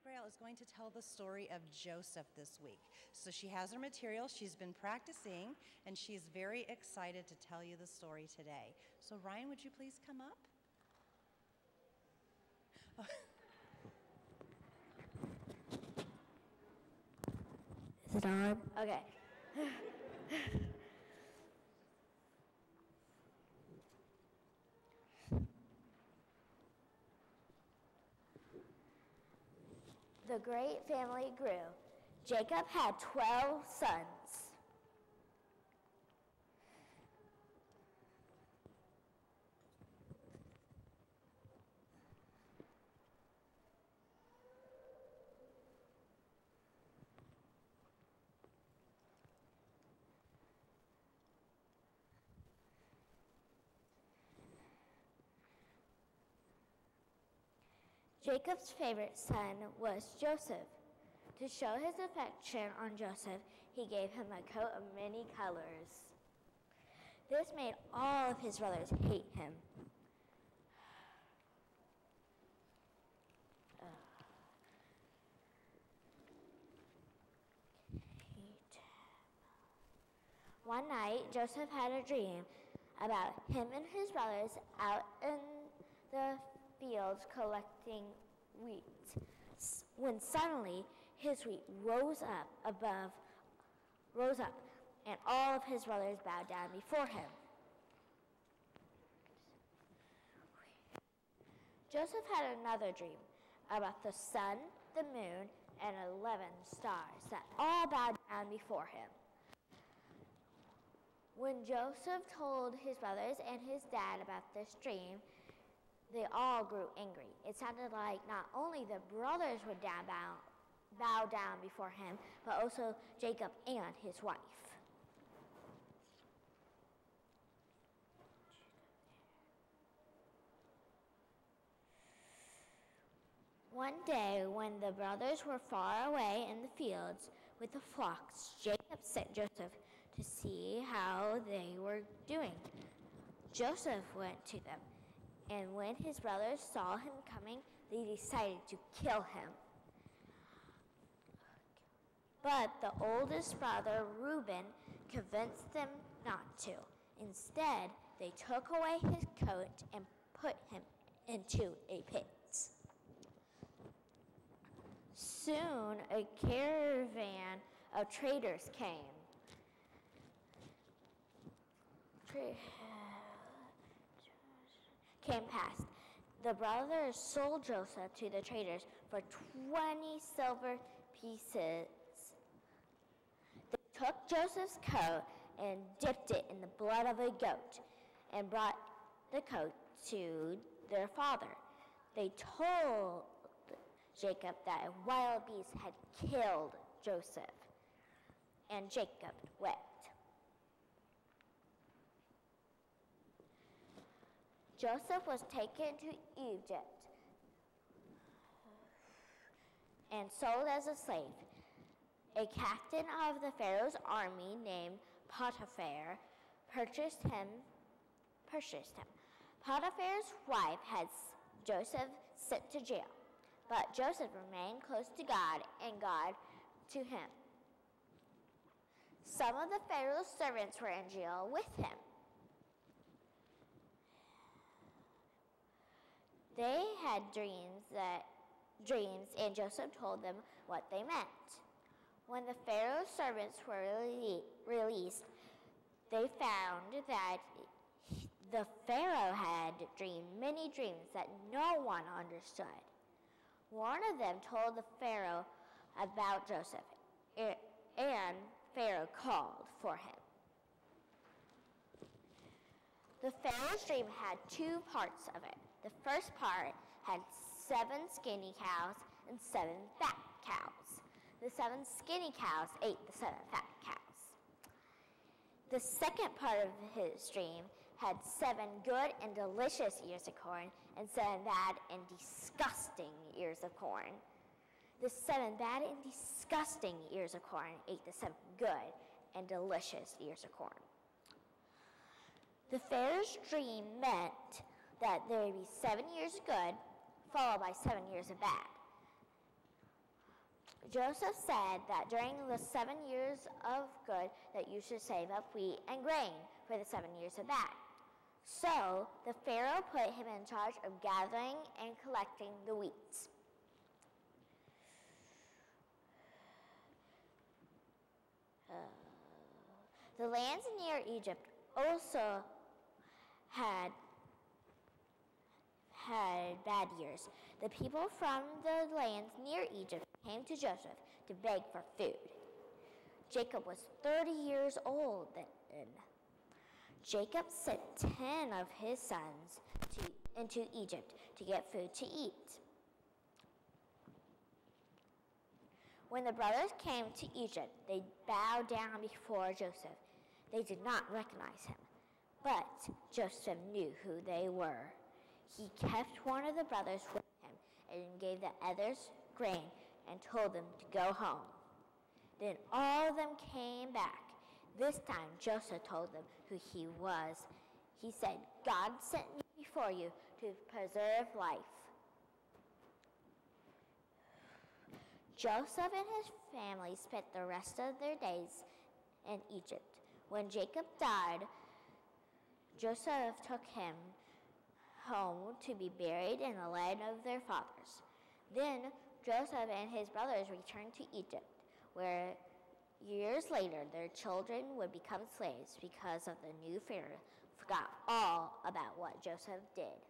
McGrayel is going to tell the story of Joseph this week. So she has her material, she's been practicing, and she's very excited to tell you the story today. So Ryan, would you please come up? Is it on? Okay. The great family grew. Jacob had 12 sons. Jacob's favorite son was Joseph. To show his affection on Joseph, he gave him a coat of many colors. This made all of his brothers hate him. One night, Joseph had a dream about him and his brothers out in the fields collecting wheat, when suddenly his wheat rose up, and all of his brothers bowed down before him. Joseph had another dream about the sun, the moon, and 11 stars that all bowed down before him. When Joseph told his brothers and his dad about this dream, they all grew angry. It sounded like not only the brothers would bow down before him, but also Jacob and his wife. One day, when the brothers were far away in the fields with the flocks, Jacob sent Joseph to see how they were doing. Joseph went to them, and when his brothers saw him coming, they decided to kill him. But the oldest brother, Reuben, convinced them not to. Instead, they took away his coat and put him into a pit. Soon, a caravan of traders came. Came past. The brothers sold Joseph to the traders for 20 silver pieces. They took Joseph's coat and dipped it in the blood of a goat and brought the coat to their father. They told Jacob that a wild beast had killed Joseph, and Jacob wept. Joseph was taken to Egypt and sold as a slave. A captain of the Pharaoh's army named Potiphar purchased him. Potiphar's wife had Joseph sent to jail, but Joseph remained close to God and God to him. Some of the Pharaoh's servants were in jail with him. They had dreams, and Joseph told them what they meant. When the Pharaoh's servants were released, they found that the Pharaoh had dreamed many dreams that no one understood. One of them told the Pharaoh about Joseph, and Pharaoh called for him. The Pharaoh's dream had two parts of it. The first part had 7 skinny cows and 7 fat cows. The 7 skinny cows ate the 7 fat cows. The second part of his dream had 7 good and delicious ears of corn and 7 bad and disgusting ears of corn. The 7 bad and disgusting ears of corn ate the 7 good and delicious ears of corn. The Pharaoh's dream meant that there would be 7 years of good, followed by 7 years of bad. Joseph said that during the 7 years of good that you should save up wheat and grain for the 7 years of bad. So the Pharaoh put him in charge of gathering and collecting the wheat. The lands near Egypt also had bad years. The people from the lands near Egypt came to Joseph to beg for food. Jacob was 30 years old then. Jacob sent 10 of his sons into Egypt to get food to eat. When the brothers came to Egypt, they bowed down before Joseph. They did not recognize him, but Joseph knew who they were. He kept one of the brothers with him and gave the others grain and told them to go home. Then all of them came back. This time Joseph told them who he was. He said, "God sent me before you to preserve life." Joseph and his family spent the rest of their days in Egypt. When Jacob died, Joseph took him home to be buried in the land of their fathers. Then Joseph and his brothers returned to Egypt, where years later their children would become slaves because of the new Pharaoh forgot all about what Joseph did.